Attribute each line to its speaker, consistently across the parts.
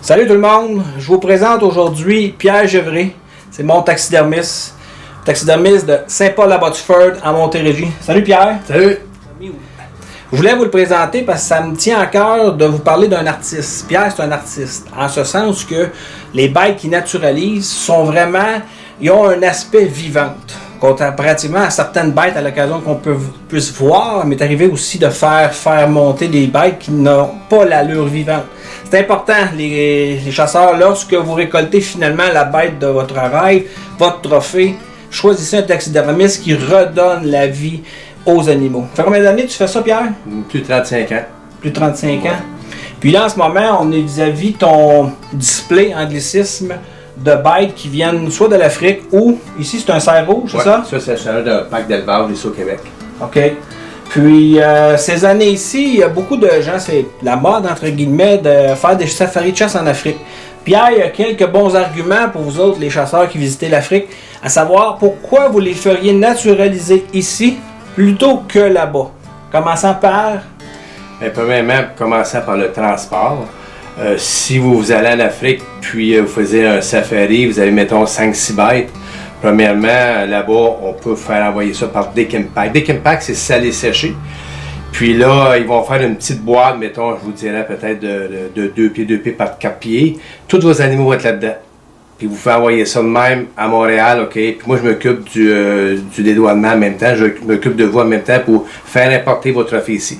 Speaker 1: Salut tout le monde, je vous présente aujourd'hui Pierre Gevrey, c'est mon taxidermiste de Saint-Paul-la-Botsford en Montérégie. Salut Pierre.
Speaker 2: Salut.
Speaker 1: Je voulais vous le présenter parce que ça me tient à cœur de vous parler d'un artiste. Pierre, c'est un artiste, en ce sens que les bêtes qu'il naturalise sont vraiment, ils ont un aspect vivant. Comparativement à certaines bêtes à l'occasion qu'on puisse voir, mais m'est arrivé aussi de faire monter des bêtes qui n'ont pas l'allure vivante. C'est important, les chasseurs, lorsque vous récoltez finalement la bête de votre rêve, votre trophée, choisissez un taxidermiste qui redonne la vie aux animaux. Ça fait combien d'années tu fais ça, Pierre?
Speaker 2: Plus de 35 ans.
Speaker 1: Plus de 35 ans. Puis là, en ce moment, on est vis-à-vis ton display anglicisme de bêtes qui viennent soit de l'Afrique ou, ici, c'est un cerf rouge, c'est ça?
Speaker 2: Ça, c'est le cerf de parc d'élevage ici au Québec.
Speaker 1: OK. Puis, ces années ici, il y a beaucoup de gens, c'est la mode, entre guillemets, de faire des safaris de chasse en Afrique. Pierre, il y a quelques bons arguments pour vous autres, les chasseurs qui visitez l'Afrique, à savoir pourquoi vous les feriez naturaliser ici plutôt que là-bas. Commençant par...
Speaker 2: Bien, premièrement, commençant par le transport. Si vous allez en Afrique, puis vous faisiez un safari, vous avez, mettons, 5-6 bêtes. Premièrement, là-bas, on peut faire envoyer ça par Dick and Pack. Dick and Pack, c'est salé séché. Puis là, ils vont faire une petite boîte, mettons, je vous dirais peut-être de 2 pieds par 4 pieds. Tous vos animaux vont être là-dedans. Puis vous faites envoyer ça de même à Montréal, OK? Puis moi, je m'occupe du dédouanement en même temps. Je m'occupe de vous en même temps pour faire importer votre trophée ici.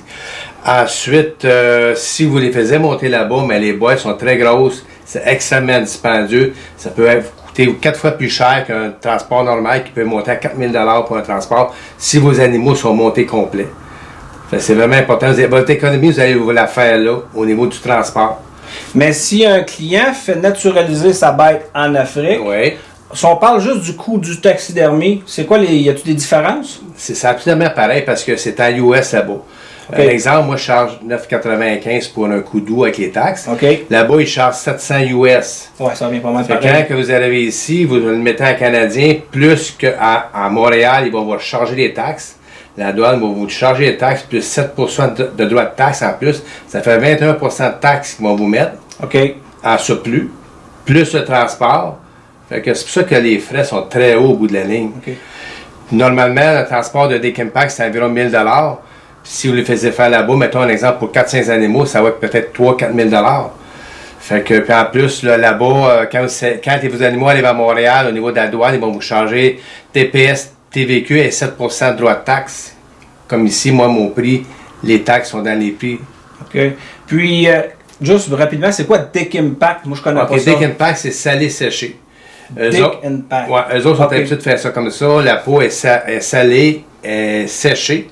Speaker 2: Ensuite, si vous les faisiez monter là-bas, mais les boîtes sont très grosses, c'est extrêmement dispendieux. Ça peut coûter 4 fois plus cher qu'un transport normal qui peut monter à 4 000 $ pour un transport si vos animaux sont montés complets. C'est vraiment important. Votre économie, vous allez vous la faire là, au niveau du transport.
Speaker 1: Mais si un client fait naturaliser sa bête en Afrique,
Speaker 2: oui.
Speaker 1: Si on parle juste du coût du taxidermie, c'est quoi, y a-t-il des différences?
Speaker 2: C'est absolument pareil parce que c'est en US là-bas.
Speaker 1: Okay.
Speaker 2: Un exemple, moi je charge 9,95 pour un coup doux avec les taxes.
Speaker 1: Okay.
Speaker 2: Là-bas, ils chargent 700 US.
Speaker 1: Ouais, ça revient pas mal pareil.
Speaker 2: Quand que vous arrivez ici, vous le mettez en canadien, plus qu'à Montréal, ils vont vous charger les taxes. La douane va vous charger les taxes, plus 7% de droits de taxes en plus. Ça fait 21% de taxes qu'ils vont vous mettre en surplus, plus le transport. Fait que c'est pour ça que les frais sont très hauts au bout de la ligne.
Speaker 1: Okay.
Speaker 2: Normalement, le transport de Dick and Pack, c'est environ 1 000 $. Si vous les faisiez faire là-bas, mettons un exemple pour 4-5 animaux, ça va être peut-être 3-4 000 $. Fait que, puis en plus, là-bas, quand vos animaux arrivent à Montréal, au niveau de la douane, ils vont vous charger TPS, TVQ et 7% de droits de taxes. Comme ici, moi, mon prix, les taxes sont dans les prix.
Speaker 1: OK. Puis, juste rapidement, c'est quoi Dick and Pack? Moi, je connais pas ça.
Speaker 2: Dick and Pack, c'est salé séché.
Speaker 1: Dick and Pack.
Speaker 2: Ouais, eux autres sont habitués de faire ça comme ça. La peau est salée, est séchée.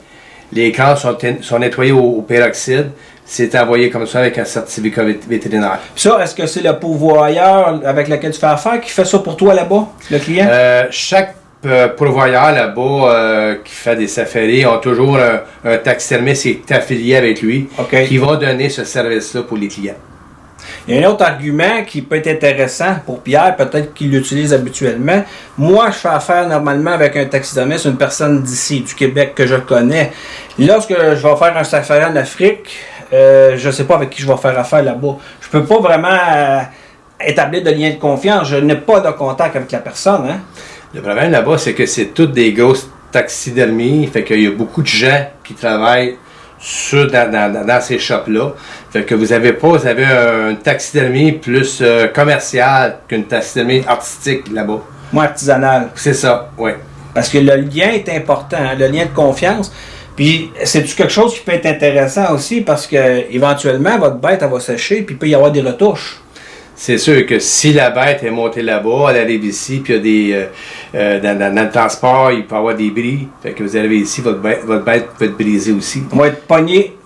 Speaker 2: Les écrans sont nettoyés au peroxyde. C'est envoyé comme ça avec un certificat vétérinaire.
Speaker 1: Ça, est-ce que c'est le pourvoyeur avec lequel tu fais affaire qui fait ça pour toi là-bas, le client?
Speaker 2: Chaque pourvoyeur là-bas qui fait des safaris ont toujours un taxidermiste qui est affilié avec lui, qui va donner ce service-là pour les clients.
Speaker 1: Il y a un autre argument qui peut être intéressant pour Pierre, peut-être qu'il l'utilise habituellement. Moi, je fais affaire normalement avec un taxidermiste, une personne d'ici, du Québec que je connais. Lorsque je vais faire un safari en Afrique, je ne sais pas avec qui je vais faire affaire là-bas. Je peux pas vraiment établir de lien de confiance. Je n'ai pas de contact avec la personne. Hein?
Speaker 2: Le problème là-bas, c'est que c'est toutes des grosses taxidermies. Fait qu'il y a beaucoup de gens qui travaillent dans ces shops-là. Fait que vous avez un taxidermie plus commercial qu'une taxidermie artistique là-bas.
Speaker 1: Moi, artisanal.
Speaker 2: C'est ça, oui.
Speaker 1: Parce que le lien est important, hein, le lien de confiance. Puis, c'est-tu quelque chose qui peut être intéressant aussi parce que éventuellement votre bête, elle va sécher puis il peut y avoir des retouches.
Speaker 2: C'est sûr que si la bête est montée là-bas, elle arrive ici, puis il y a des dans le transport, il peut y avoir des bris. Fait que vous arrivez ici, votre bête peut être brisée aussi.
Speaker 1: On va être pogné,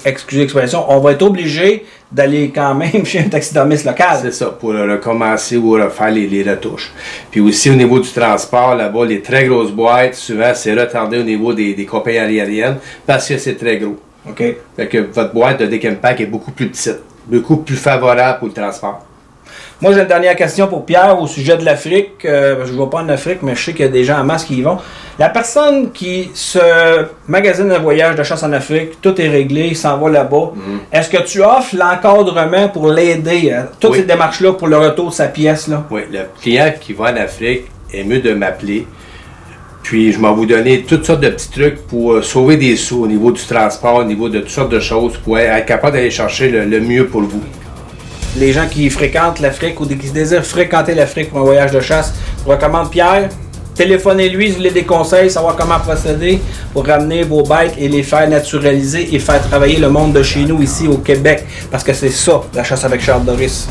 Speaker 1: excusez l'expression, on va être obligé d'aller quand même chez un taxidermiste local.
Speaker 2: C'est ça, pour recommencer ou refaire les retouches. Puis aussi au niveau du transport, là-bas, les très grosses boîtes, souvent c'est retardé au niveau des compagnies aériennes parce que c'est très gros.
Speaker 1: OK.
Speaker 2: Fait que votre boîte de Dick and Pack est beaucoup plus petite, beaucoup plus favorable pour le transport.
Speaker 1: Moi, j'ai une dernière question pour Pierre au sujet de l'Afrique. Je ne vais pas en Afrique, mais je sais qu'il y a des gens en masse qui y vont. La personne qui se magasine un voyage de chasse en Afrique, tout est réglé, il s'en va là-bas. Est-ce que tu offres l'encadrement pour l'aider à toutes ces démarches-là pour le retour de sa pièce? Là?
Speaker 2: Oui, le client qui va en Afrique est mieux de m'appeler. Puis je vais vous donner toutes sortes de petits trucs pour sauver des sous au niveau du transport, au niveau de toutes sortes de choses pour être capable d'aller chercher le mieux pour vous.
Speaker 1: Les gens qui fréquentent l'Afrique ou qui désirent fréquenter l'Afrique pour un voyage de chasse, je recommande Pierre. Téléphonez-lui si vous voulez des conseils, savoir comment procéder pour ramener vos bêtes et les faire naturaliser et faire travailler le monde de chez nous ici au Québec. Parce que c'est ça, la chasse avec Charles Doris.